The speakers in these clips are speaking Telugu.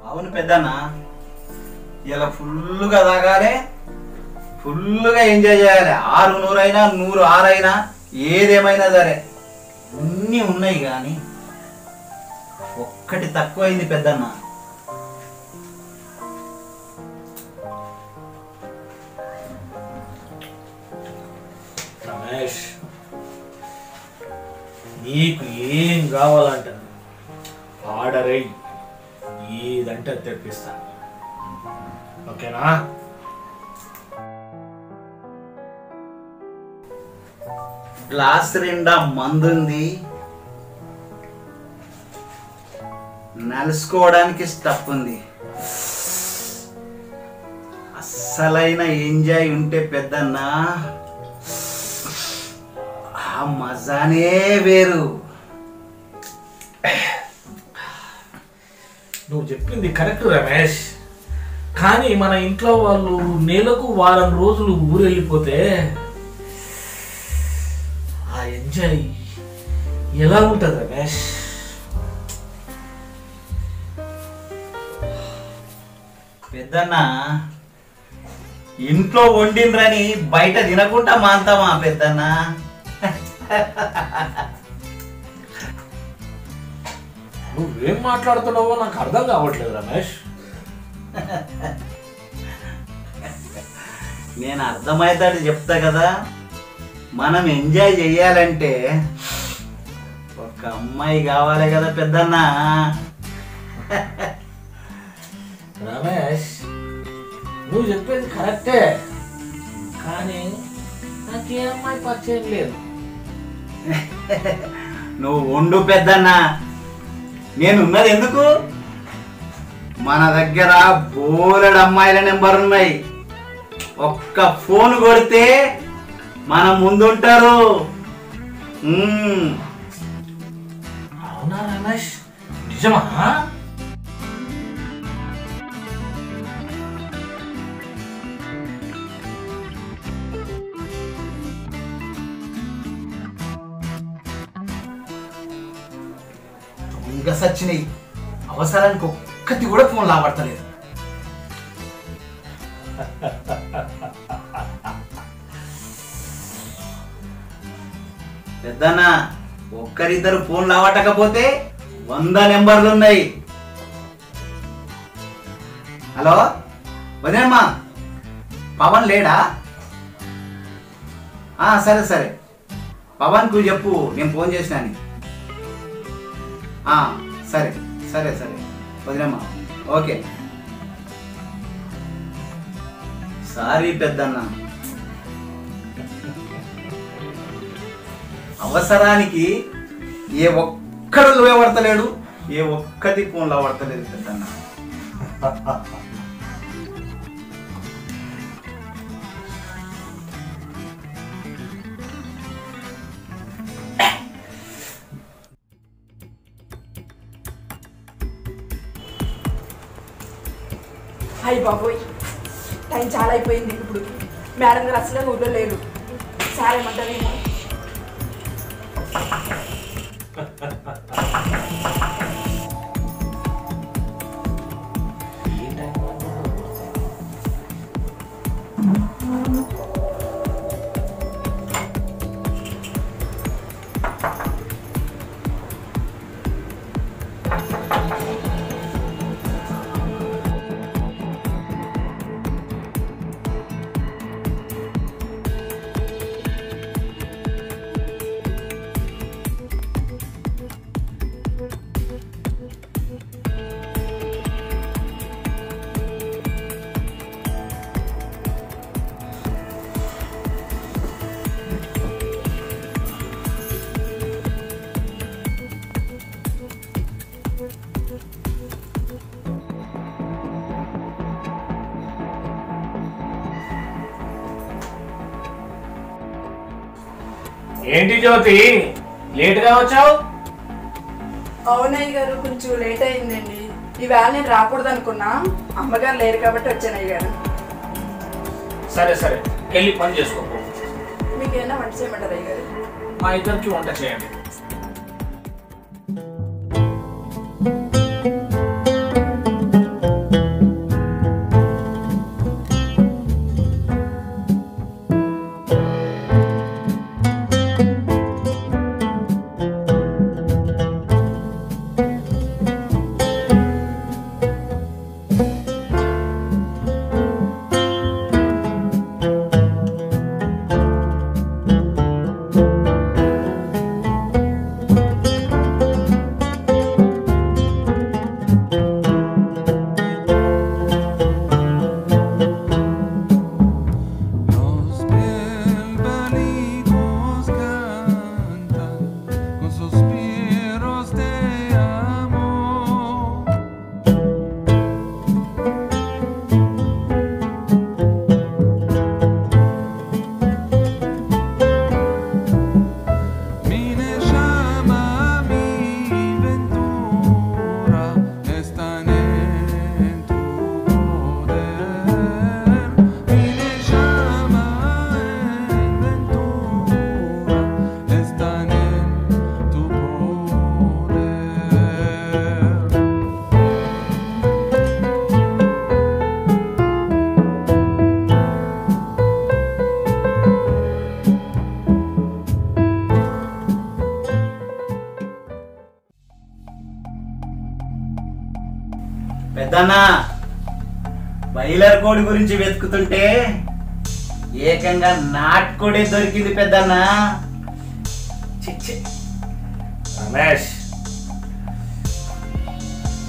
అవును పెద్దన్న, ఇలా ఫుల్గా తాగాలి, ఫుల్గా ఎంజాయ్ చేయాలి. 6 100 అయినా 100 6 అయినా ఏదేమైనా సరే అన్నీ ఉన్నాయి, కానీ ఒక్కటి తక్కువైంది పెద్దన్న. రమేష్, నీకు ఏం కావాలంట ఆర్డర్ అయ్యి ఏదంటే తెప్పిస్తా, ఓకేనా? గ్లాస్ నిండా మందుంది, నలుసుకోవడానికి స్టఫ్ ఉంది. అస్సలైన ఎంజాయ్ ఉంటే పెద్దన్న, ఆ మజానే వేరు. నువ్వు చెప్పింది కరెక్ట్ రమేష్, కానీ మన ఇంట్లో వాళ్ళు నెలకు వారం రోజులు ఊరు వెళ్ళిపోతే ఆ ఎంజాయ్ ఎలా ఉంటుంది రమేష్? పెద్దన్న, ఇంట్లో వండిండ్రని బయట తినకుండా మాంతామా పెద్దన్న? నువ్వేం మాట్లాడుతున్నావో నాకు అర్థం కావట్లేదు రమేష్. నేను అర్థమవుతాడు చెప్తా కదా. మనం ఎంజాయ్ చెయ్యాలంటే ఒక అమ్మాయి కావాలి కదా పెద్దన్న. రమేష్, నువ్వు చెప్పేది కరెక్టే, కానీ నాకే అమ్మాయి పరిచయం లేదు. నువ్వు ఉండు పెద్దన్న, నేనున్నది ఎందుకు? మన దగ్గర బోలెడు అమ్మాయిల నెంబర్ ఉన్నాయి. ఒక్క ఫోన్ కొడితే మన ముందుంటారు. అవునా రమేష్, నిజమా? ఇంకా సచ్చినాయి, అవసరానికి ఒక్కటి కూడా ఫోన్ లాపడతలేదు. పెద్దన్న, ఒక్కరిద్దరు ఫోన్ లావటకపోతే 100 నెంబర్లు ఉన్నాయి. హలో వదినమ్మా, పవన్ లేడా? సరే సరే, పవన్కు చెప్పు నేను ఫోన్ చేసినాను. సరే సరే సరే వదినమ్మా, ఓకే. సారీ పెద్దన్న, అవసరానికి ఏ ఒక్కడు నువ్వే పడతలేడు, ఏ ఒక్కటి ఫోన్లో పడతలేదు పెద్దన్న. అయ్యి బాబోయ్, టైం చాలా అయిపోయింది. ఇప్పుడు మేడం గారు అసలే ఊళ్ళో లేరు. సరే ఏమంటారేమో. ఏంటి జ్యోతి లేట్గా వచ్చావు? అవునయ్య గారు, కొంచెం లేట్ అయిందండి. ఈవేళ నేను రాకూడదు అనుకున్నా, అమ్మగారు లేరు కాబట్టి వచ్చాను అయ్య గారు. సరే సరే, వెళ్ళి పని చేసుకో. మీకు ఏమైనా వంట చేయమంటారు అయ్య గారు? మా ఇద్దరికి వంట చేయండి. పెద్దన్నా, బాయిలర్ కోడి గురించి వెతుకుతుంటే ఏకంగా నాటుకోడే దొరికింది పెద్దన్నా. చిచ్చి రమేష్,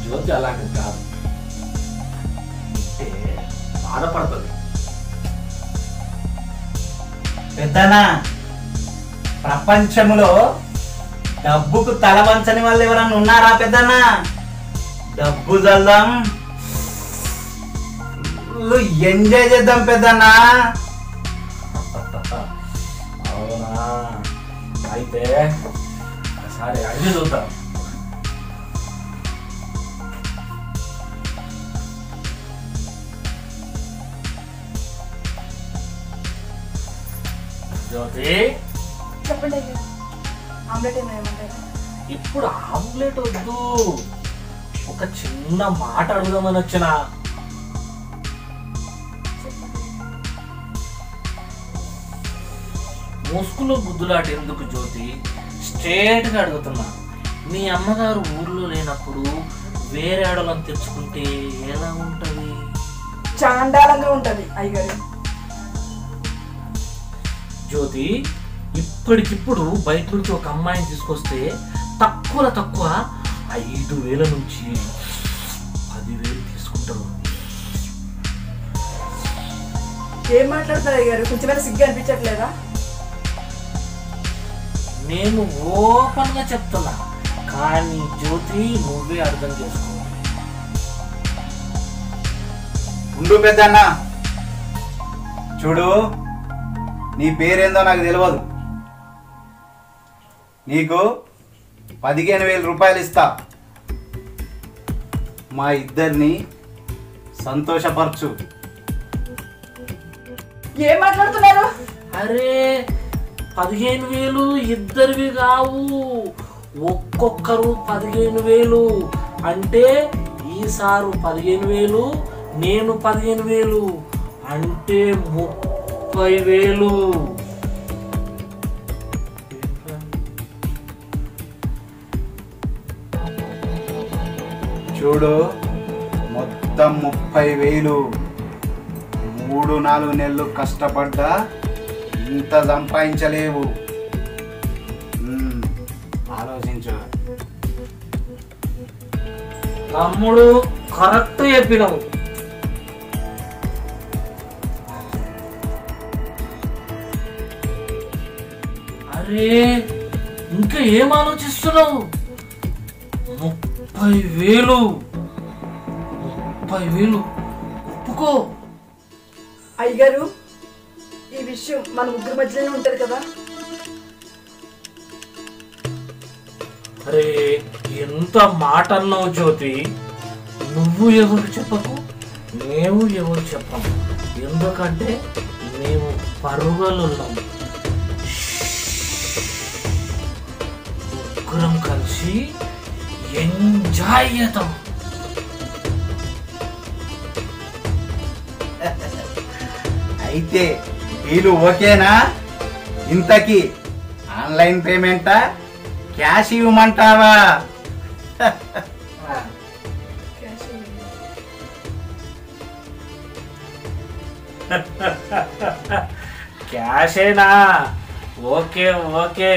జ్యోతి అలాంటిది కాదు, అంటే బాధపడుతుంది. పెద్దన్నా, ప్రపంచంలో డబ్బుకు తల వంచని వాళ్ళు ఎవరన్నా ఉన్నారా పెద్దన్నా? డబ్బు చల్దాం, ఎంజాయ్ చేద్దాం పెద్దన్నా. అవునా? అయితే ఒకసారి అడిగి చూద్దాం. జ్యోతి, చెప్పండి అయ్య గారు, ఆమ్లెట్ ఏమంటారు? ఇప్పుడు ఆమ్లెట్ వద్దు, ఒక చిన్న మాట అడుగుదామని వచ్చిన. ముసుగులో గుద్దులాట ఎందుకు జ్యోతి? స్ట్రేట్ గా అడుగుతున్నా. మీ అమ్మగారు ఊర్లో లేనప్పుడు వేరే ఆడలను తెచ్చుకుంటే ఎలా ఉంటది? చాండాలంగా ఉంటది అయ్యగారు. జ్యోతి, ఇప్పటికిప్పుడు బయట నుంచి ఒక అమ్మాయిని తీసుకొస్తే తక్కువ 5,000 నుంచి 10,000 తీసుకుంటారు. ఏం మాట్లాడతారు అయ్యగారు? కొంచెం సిగ్గు అనిపించట్లేదా? నేను ఓపెన్ గా చెప్తున్నా, కానీ జ్యోతి నువ్వే అర్థం చేసుకో. ఉండు పెద్దన్న, చూడు, నీ పేరేందో నాకు తెలియదు. నీకు 15,000 రూపాయలు ఇస్తా. మా ఇద్దరిని సంతోషపరచు. ఏం మాట్లాడుతున్నారు? అరే 15,000 ఇద్దరివి కావు, ఒక్కొక్కరు 15,000. అంటే ఈసారు 15,000, నేను 15,000, అంటే 30,000. చూడు, మొత్తం 30,000. 3-4 నెలలు కష్టపడ్డా ఇంత సంపాదించలేవు. ఆలోచించు. తమ్ముడు, కరెక్ట్ చెప్పినావు. అరే ఇంకా ఏం ఆలోచిస్తున్నావు? 30,000 ఒప్పుకో. అయ్యగారు, ఈ విషయం మన ముగ్గురు మధ్యలోనే ఉంటది కదా? అరే ఎంత మాట అన్నావు జ్యోతి. నువ్వు ఎవరు చెప్పకు, మేము ఎవరు చెప్పము. ఎందుకంటే మేము పరుగులున్నాం. ముగ్గురం కలిసి ఎంజాయ్ చేద్దాం. అయితే వీళ్ళు ఓకేనా? ఇంతకీ ఆన్లైన్ పేమెంటా, క్యాష్ ఇవ్వమంటావా? క్యాషేనా? Okay okay.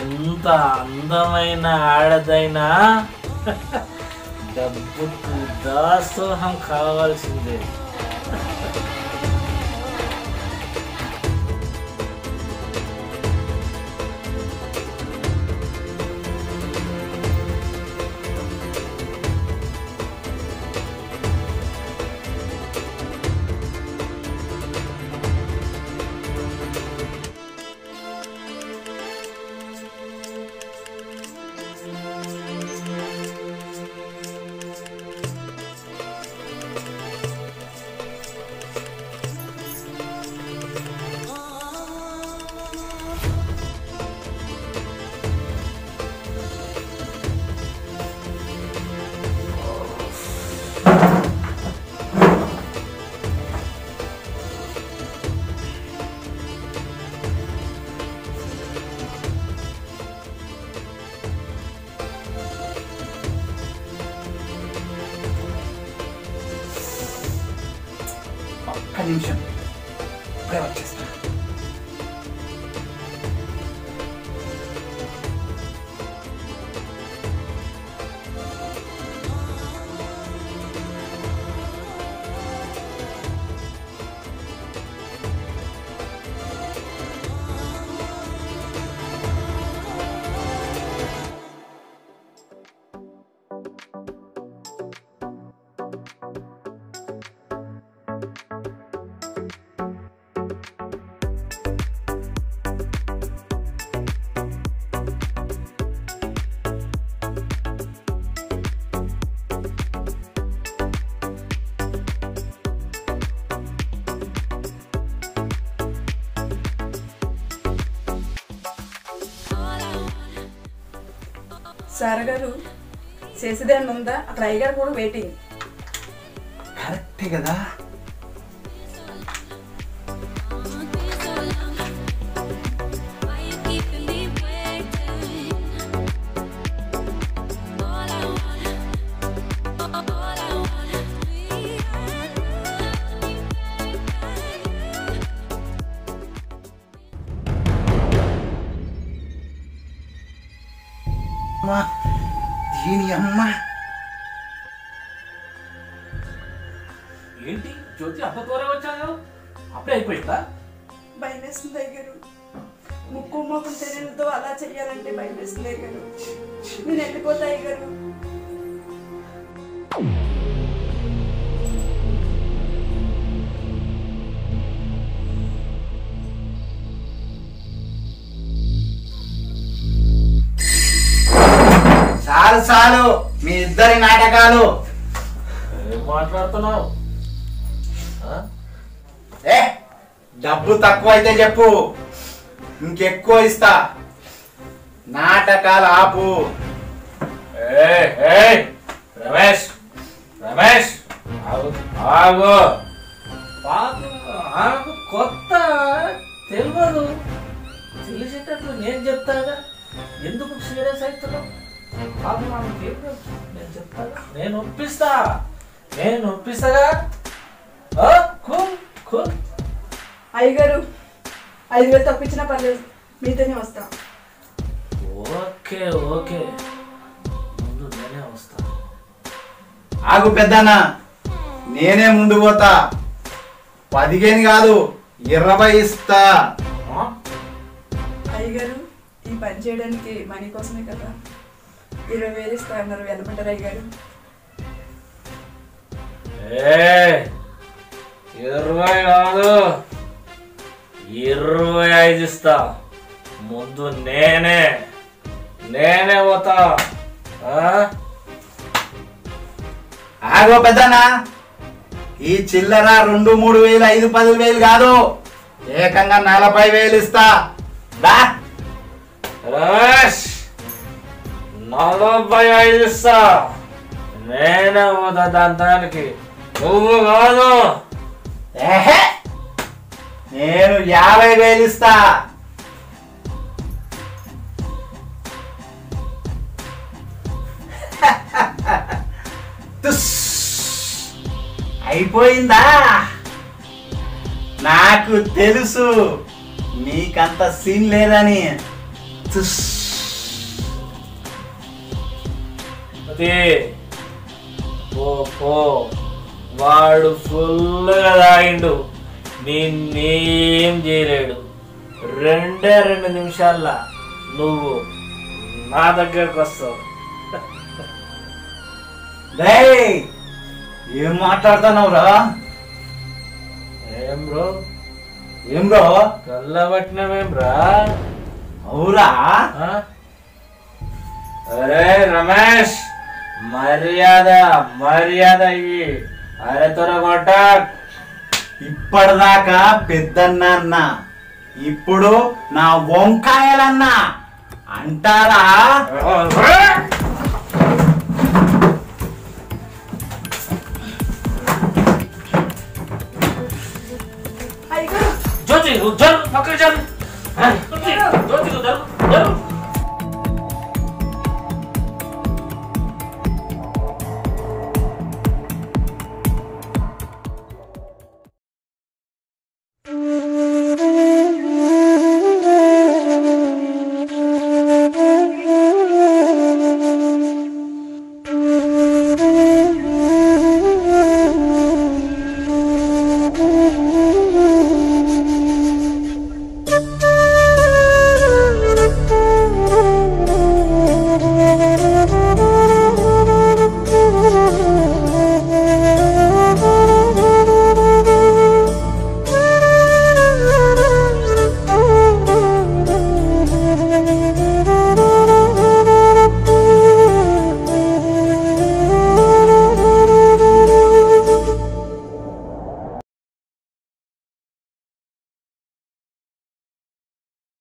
ఎంత అందమైన ఆడదైనా డబ్బుకు దాసోహం కావాల్సిందే. ఒక్క నిమిషం, ఇప్పుడే వచ్చేస్తా. సార్ గారు చేసేదేమన్నా ఉందా? అక్కడ అయ్యగారు కూడా వెయిటింగ్. కరెక్టే కదా? దీని అమ్మ ఏంటి జ్యోతి అంత త్వరగా వచ్చాను? అప్పుడే అయిపోయిందా? భయం వేస్తుంది అయ్యగారు. ముక్కు మొక్కలు తెరలతో అలా చెయ్యాలంటే భయం వేస్తుంది అయ్యగారు. నేను వెళ్ళిపోతా అయ్యగారు. చాలు చాలు మీ ఇద్దరి నాటకాలు. ఏం మాట్లాడుతున్నావు? ఏ డబ్బు తక్కువ అయితే చెప్పు, ఇంకెక్కువ ఇస్తా. నాటకాలు ఆపు. రమేష్ రమేష్ ఆగు ఆగు. ఆమెకు కొత్త తెలియదు, తెలిసేటట్లు నేను చెప్తాగా. ఎందుకు సీరియస్ అవుతున్నావు? నేను చెప్తాగా, నేను ఒప్పిస్తాగా. అయ్యగారు 5,000 తప్పించినా పర్లేదు, మీతోనే వస్తా. ఓకే ఓకే, ముందు నేనే వస్తా. ఆగు పెద్దన్న, నేనే ముందు పోతా. 15 కాదు 20 ఇస్తా. అయ్యగారు ఈ పని చేయడానికి మనీ కోసమే కదా. 20,000 ఇస్తా అన్నారు, వెళ్ళమంటారు అయ్యగారు? 20 కాదు 25 ఇస్తా. ముందు నేనే పోతా. ఆగో పెద్దనా, ఈ చిల్లర 2, 3 వేలు 5, 10 వేలు కాదు, ఏకంగా 40,000 ఇస్తా. దా రమేష్ 45 ఇస్తా. నేనే పోతా దానికి, నువ్వు కాదు. ఏహే, నేను 50,000 ఇస్తా. తుస్. అయిపోయిందా? నాకు తెలుసు నీకంత సీన్ లేదని. తుస్. అది పో, వాడు ఫుల్గా తాగిండు, నిన్నేం చేయలేడు. 2 నిమిషాల్లో నువ్వు నా దగ్గరకు వస్తావు. డేయ్, ఏం మాట్లాడుతున్నావురా? ఏం బ్రో కళ్ళబట్టినవేం రా? అవురా? అరే రమేష్, మర్యాద ఇయ్యి. అరే త్వరగొట్ట. ఇప్పటిదాకా పెద్దన్న అన్న, ఇప్పుడు నా వంకాయలన్నా అంటారా? అయ్యగారు జ్యోతి, పక్కన జ్యోతి, జ్యోతి